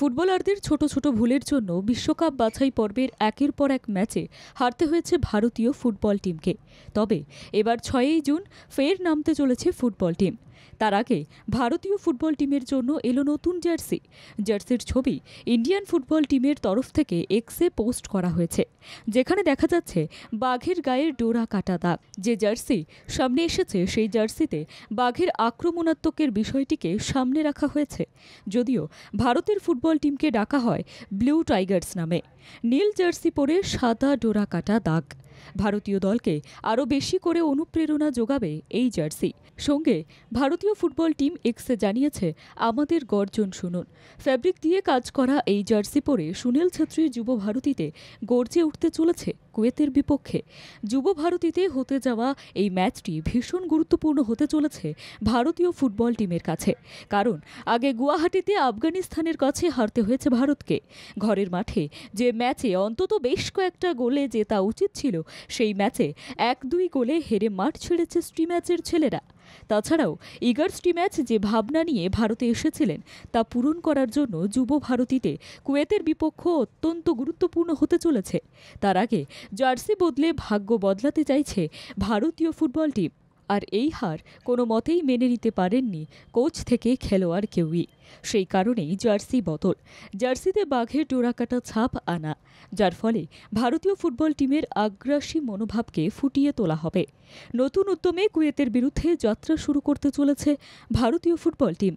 ফুটবলারদের ছোট ছোট ভুলের জন্য বিশ্বকাপ বাছাই পর্বের একের পর এক ম্যাচে হারতে হয়েছে ভারতীয় ফুটবল টিমকে। তবে এবার 6ই জুন ফের নামতে চলেছে ফুটবল টিম। তার আগে ভারতীয় ফুটবল টিমের জন্য এলো নতুন জার্সি। জার্সির ছবি ইন্ডিয়ান ফুটবল টিমের তরফ থেকে এক্সে পোস্ট করা হয়েছে, যেখানে দেখা যাচ্ছে বাঘের গায়ের ডোরা কাটা দাগ। যে জার্সি সামনে এসেছে সেই জার্সিতে বাঘের আক্রমণাত্মকের বিষয়টিকে সামনে রাখা হয়েছে। যদিও ভারতের ফুটবল টিমকে ডাকা হয় ব্লু টাইগার্স নামে। নীল জার্সি পরে সাদা ডোরা কাটা দাগ। ভারতীয় দলকে আরও বেশি করে অনুপ্রেরণা যোগাবে এই জার্সি। সঙ্গে ভারতীয় ফুটবল টিম এক্সে জানিয়েছে, আমাদের গর্জন শুনুন। ফ্যাব্রিক দিয়ে কাজ করা এই জার্সি পরে সুনীল ছেত্রী যুব ভারতীতে গর্জে উঠতে চলেছে কুয়েতের বিপক্ষে। যুব ভারতীতে হতে যাওয়া এই ম্যাচটি ভীষণ গুরুত্বপূর্ণ হতে চলেছে ভারতীয় ফুটবল টিমের কাছে, কারণ আগে গুয়াহাটিতে আফগানিস্তানের কাছে হারতে হয়েছে ভারতকে। ঘরের মাঠে যে ম্যাচে অন্তত বেশ কয়েকটা গোলে জেতা উচিত ছিল, সেই ম্যাচে 1-2 গোলে হেরে মাঠ ছেড়েছে স্টিম্যাচের ছেলেরা। তাছাড়াও ইগার স্টিম্যাচ যে ভাবনা নিয়ে ভারতে এসেছিলেন তা পূরণ করার জন্য যুব ভারতীতে কুয়েতের বিপক্ষ অত্যন্ত গুরুত্বপূর্ণ হতে চলেছে। তার আগে জার্সি বদলে ভাগ্য বদলাতে চাইছে ভারতীয় ফুটবল টিম। আর এই হার কোনো মতেই মেনে নিতে পারেননি কোচ থেকে খেলোয়াড় কেউই। সেই কারণেই জার্সি বদল, জার্সিতে বাঘের ডোরাকাটা ছাপ আনা, যার ফলে ভারতীয় ফুটবল টিমের আগ্রাসী মনোভাবকে ফুটিয়ে তোলা হবে। নতুন উদ্যমে কুয়েতের বিরুদ্ধে যাত্রা শুরু করতে চলেছে ভারতীয় ফুটবল টিম।